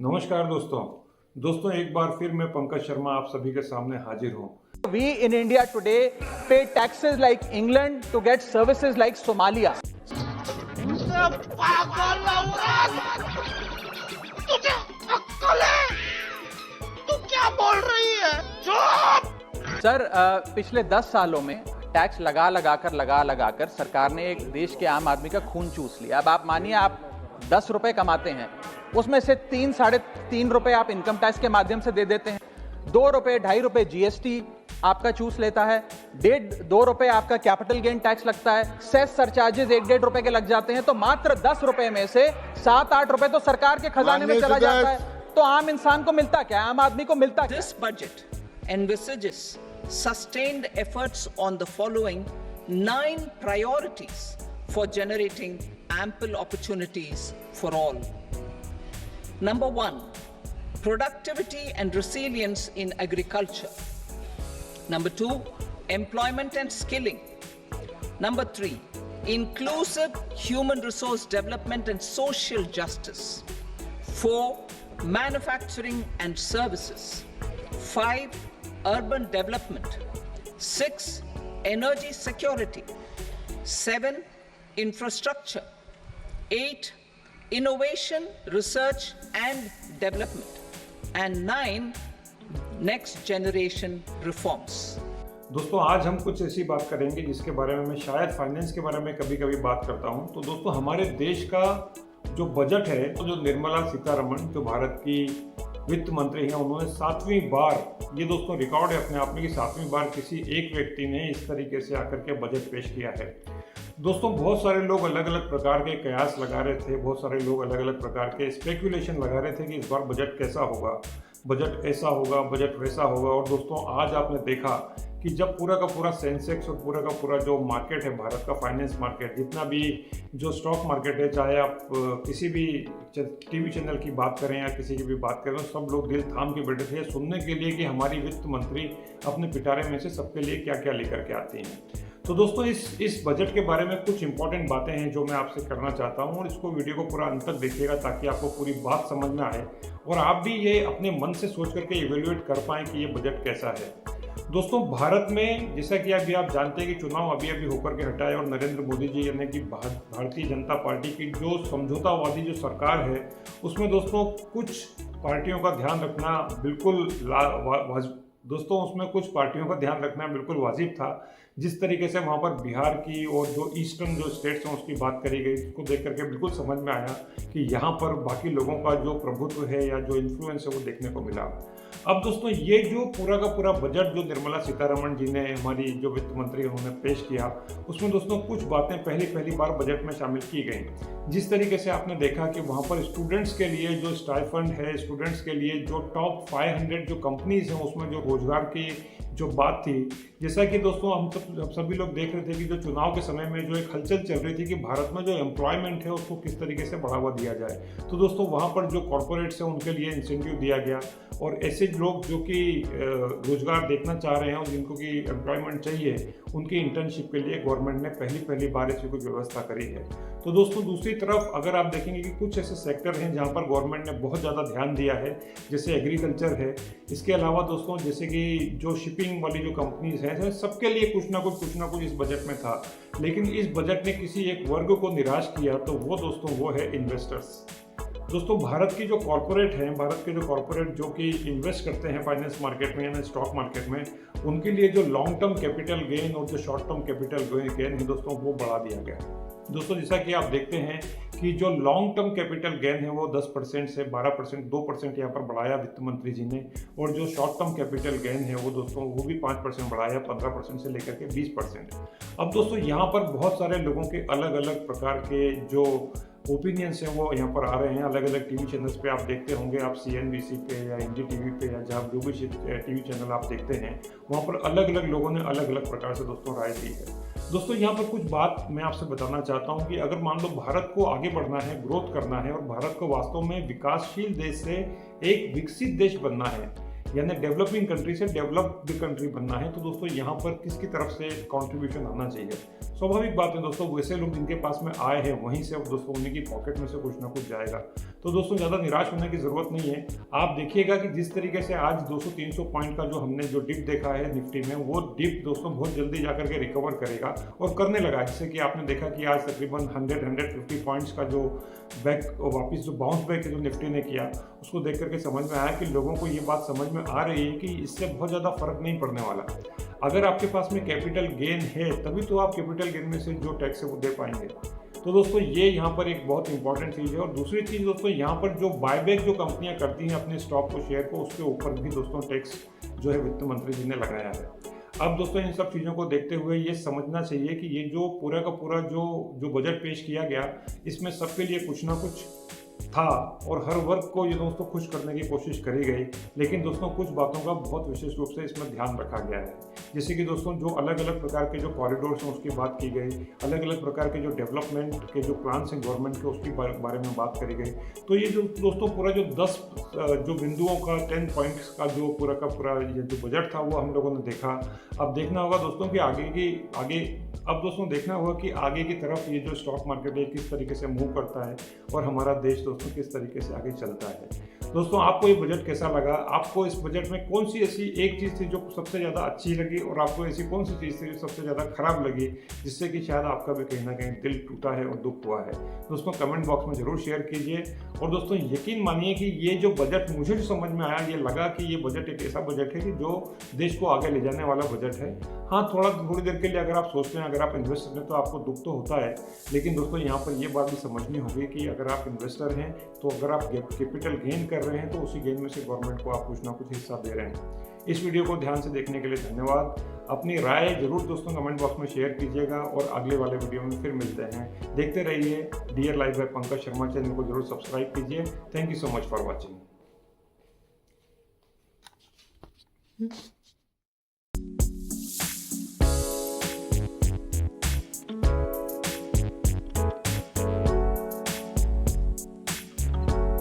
नमस्कार दोस्तों एक बार फिर मैं पंकज शर्मा आप सभी के सामने हाजिर हूँ। We in India today pay taxes like England to get services like Somalia. पागल औरत! तुझे अक्ल है? तू क्या बोल रही है? चुप! सर पिछले 10 सालों में टैक्स लगा लगाकर सरकार ने एक देश के आम आदमी का खून चूस लिया। अब आप मानिए आप 10 रुपए कमाते हैं, उसमें से 3-3.5 रुपए आप इनकम टैक्स के माध्यम से दे देते हैं, 2 रुपए 2.5 रुपए जीएसटी आपका चूस लेता है, 1.5-2 रुपए आपका कैपिटल गेन टैक्स लगता है, सेस सरचार्जेस 1-1.5 रुपए के लग जाते हैं, तो मात्र 10 रुपए में से 7-8 रुपए तो सरकार के खजाने में चला जाता है। तो आम इंसान को मिलता क्या, आम आदमी को मिलता क्या? This budget envisages sustained efforts on the following 9 priorities for generating ample opportunities for all. Number 1, productivity and resilience in agriculture. Number 2, employment and skilling. Number 3, inclusive human resource development and social justice. 4, manufacturing and services. 5, urban development. 6, energy security. 7, infrastructure. 8, innovation, research and development. And 9, next generation reforms. दोस्तों आज हम कुछ ऐसी बात करेंगे जिसके बारे में मैं शायद फाइनेंस के बारे में कभी कभी बात करता हूं। तो दोस्तों हमारे देश का जो बजट है, तो जो निर्मला सीतारमण जो भारत की वित्त मंत्री हैं, उन्होंने 7वीं बार, ये दोस्तों रिकॉर्ड है अपने आप में कि 7वीं बार किसी एक व्यक्ति ने इस तरीके से आकर के बजट पेश किया है। दोस्तों बहुत सारे लोग अलग अलग प्रकार के कयास लगा रहे थे, बहुत सारे लोग अलग अलग प्रकार के स्पेकुलेशन लगा रहे थे कि इस बार बजट कैसा होगा, बजट ऐसा होगा, बजट वैसा होगा। और दोस्तों आज आपने देखा कि जब पूरा का पूरा सेंसेक्स और पूरा का पूरा जो मार्केट है, भारत का फाइनेंस मार्केट, जितना भी जो स्टॉक मार्केट है, चाहे आप किसी भी टीवी चैनल की बात करें या किसी की भी बात करें, सब लोग दिल थाम के बैठे थे सुनने के लिए कि हमारी वित्त मंत्री अपने पिटारे में से सबके लिए क्या क्या लेकर के आती हैं। तो दोस्तों इस बजट के बारे में कुछ इंपॉर्टेंट बातें हैं जो मैं आपसे करना चाहता हूं, और इसको वीडियो को पूरा अंत तक देखिएगा ताकि आपको पूरी बात समझ में आए और आप भी ये अपने मन से सोच करके इवेल्युएट कर पाएँ कि ये बजट कैसा है। दोस्तों भारत में जैसा कि अभी आप जानते हैं कि चुनाव अभी होकर के हटा है और नरेंद्र मोदी जी यानी कि भारतीय जनता पार्टी की जो समझौतावादी जो सरकार है, उसमें दोस्तों कुछ पार्टियों का ध्यान रखना बिल्कुल बिल्कुल वाजिब था। जिस तरीके से वहाँ पर बिहार की और जो ईस्टर्न जो स्टेट्स हैं उसकी बात करी गई, उसको देख करके बिल्कुल समझ में आया कि यहाँ पर बाकी लोगों का जो प्रभुत्व है या जो इन्फ्लुएंस है वो देखने को मिला। अब दोस्तों ये जो पूरा का पूरा बजट जो निर्मला सीतारमण जी ने, हमारी जो वित्त मंत्री, उन्होंने पेश किया, उसमें दोस्तों कुछ बातें पहली बार बजट में शामिल की गई। जिस तरीके से आपने देखा कि वहाँ पर स्टूडेंट्स के लिए जो स्टाइफंड है, स्टूडेंट्स के लिए जो टॉप 500 जो कंपनीज हैं उसमें जो रोजगार की जो बात थी, जैसा कि दोस्तों हम सभी लोग देख रहे थे कि जो चुनाव के समय में जो एक हलचल चल रही थी कि भारत में जो एम्प्लॉयमेंट है उसको किस तरीके से बढ़ावा दिया जाए, तो दोस्तों वहाँ पर जो कॉरपोरेट्स हैं उनके लिए इंसेंटिव दिया गया और ऐसे लोग जो कि रोजगार देखना चाह रहे हैं और जिनको कि एम्प्लॉयमेंट चाहिए, उनकी इंटर्नशिप के लिए गवर्नमेंट ने पहली बार ऐसी कोई व्यवस्था करी है। तो दोस्तों दूसरी तरफ अगर आप देखेंगे कि कुछ ऐसे सेक्टर हैं जहाँ पर गवर्नमेंट ने बहुत ज़्यादा ध्यान दिया है, जैसे एग्रीकल्चर है। इसके अलावा दोस्तों जैसे कि जो शिपिंग वाली जो कंपनीज हैं, सबके लिए कुछ ना कुछ इस बजट में था। लेकिन इस बजट ने किसी एक वर्ग को निराश किया, तो वो दोस्तों वो है इन्वेस्टर्स। दोस्तों भारत की जो कॉरपोरेट हैं, भारत के जो कॉरपोरेट जो कि इन्वेस्ट करते हैं फाइनेंस मार्केट में यानी स्टॉक मार्केट में, उनके लिए जो लॉन्ग टर्म कैपिटल गेन और जो शॉर्ट टर्म कैपिटल गेन है दोस्तों वो बढ़ा दिया गया। दोस्तों जैसा कि आप देखते हैं कि जो लॉन्ग टर्म कैपिटल गेन है वो 10% से 12%, 2% यहाँ पर बढ़ाया वित्त मंत्री जी ने, और जो शॉर्ट टर्म कैपिटल गेन है वो दोस्तों वो भी 5% बढ़ाया, 15% से लेकर के 20%। अब दोस्तों यहाँ पर बहुत सारे लोगों के अलग अलग प्रकार के जो ओपिनियंस हैं वो यहाँ पर आ रहे हैं। अलग अलग टीवी चैनल्स पे आप देखते होंगे, आप CNBC पे या NDTV पे या जहाँ जो भी टीवी चैनल आप देखते हैं, वहाँ पर अलग अलग लोगों ने अलग अलग प्रकार से दोस्तों राय दी है। दोस्तों यहाँ पर कुछ बात मैं आपसे बताना चाहता हूँ कि अगर मान लो भारत को आगे बढ़ना है, ग्रोथ करना है और भारत को वास्तव में विकासशील देश से एक विकसित देश बनना है, यानी डेवलपिंग कंट्री से डेवलप्ड कंट्री बनना है, तो दोस्तों यहाँ पर किसकी तरफ से कंट्रीब्यूशन आना चाहिए। स्वाभाविक बात है दोस्तों, वैसे लोग जिनके पास में आए हैं वहीं से दोस्तों उन्हीं की पॉकेट में से कुछ ना कुछ जाएगा। तो दोस्तों ज़्यादा निराश होने की ज़रूरत नहीं है। आप देखिएगा कि जिस तरीके से आज 200-300 पॉइंट का जो हमने जो डिप देखा है निफ्टी में, वो डिप दोस्तों बहुत जल्दी जाकर के रिकवर करेगा और करने लगा। जैसे कि आपने देखा कि आज तकरीबन 100-150 पॉइंट्स का जो बैक वापस जो बाउंस बैक जो निफ्टी ने किया, उसको देख करके समझ में आया कि लोगों को ये बात समझ में आ रही है कि इससे बहुत ज़्यादा फर्क नहीं पड़ने वाला। अगर आपके पास में कैपिटल गेन है तभी तो आप कैपिटल गेन में से जो टैक्स है वो दे पाएंगे। तो दोस्तों ये यहाँ पर एक बहुत इंपॉर्टेंट चीज़ है। और दूसरी चीज़ दोस्तों, यहाँ पर जो बायबैक जो कंपनियाँ करती हैं अपने स्टॉक को, शेयर को, उसके ऊपर भी दोस्तों टैक्स जो है वित्त मंत्री जी ने लगाया है। अब दोस्तों इन सब चीज़ों को देखते हुए ये समझना चाहिए कि ये जो पूरा का पूरा जो बजट पेश किया गया, इसमें सबके लिए कुछ ना कुछ था और हर वर्ग को ये दोस्तों खुश करने की कोशिश करी गई। लेकिन दोस्तों कुछ बातों का बहुत विशेष रूप से इसमें ध्यान रखा गया है। जैसे कि दोस्तों जो अलग अलग प्रकार के जो कॉरिडोर्स हैं उसकी बात की गई, अलग अलग प्रकार के जो डेवलपमेंट के जो प्लान्स हैं गवर्नमेंट के, उसके बारे में बात करी गई। तो ये जो दोस्तों पूरा जो 10 जो बिंदुओं का 10 पॉइंट्स का जो पूरा का पूरा ये जो बजट था वो हम लोगों ने देखा। अब देखना होगा दोस्तों कि अब दोस्तों देखना होगा कि आगे की तरफ ये जो स्टॉक मार्केट है किस तरीके से मूव करता है और हमारा देश दोस्तों किस तरीके से आगे चलता है। दोस्तों आपको ये बजट कैसा लगा? आपको इस बजट में कौन सी ऐसी एक चीज़ थी जो सबसे ज़्यादा अच्छी लगी और आपको ऐसी कौन सी चीज़ थी जो सबसे ज़्यादा खराब लगी, जिससे कि शायद आपका भी कहीं ना कहीं दिल टूटा है और दुख हुआ है? दोस्तों कमेंट बॉक्स में ज़रूर शेयर कीजिए। और दोस्तों यकीन मानिए कि ये जो बजट मुझे जो समझ में आया, ये लगा कि ये बजट एक ऐसा बजट है कि जो देश को आगे ले जाने वाला बजट है। हाँ, थोड़ी देर के लिए अगर आप सोचते हैं, अगर आप इन्वेस्टर हैं तो आपको दुख तो होता है, लेकिन दोस्तों यहाँ पर ये बात भी समझनी होगी कि अगर आप इन्वेस्टर हैं तो अगर आप कैपिटल गेन कर रहे हैं तो उसी गेन में से गवर्नमेंट को आप कुछ ना कुछ हिस्सा दे रहे हैं। इस वीडियो को ध्यान से देखने के लिए धन्यवाद। अपनी राय जरूर दोस्तों कमेंट बॉक्स में शेयर कीजिएगा और अगले वाले वीडियो में फिर मिलते हैं। देखते रहिए dear life by Pankaj Sharma, channel को जरूर सब्सक्राइब कीजिए। Thank you so much for watching.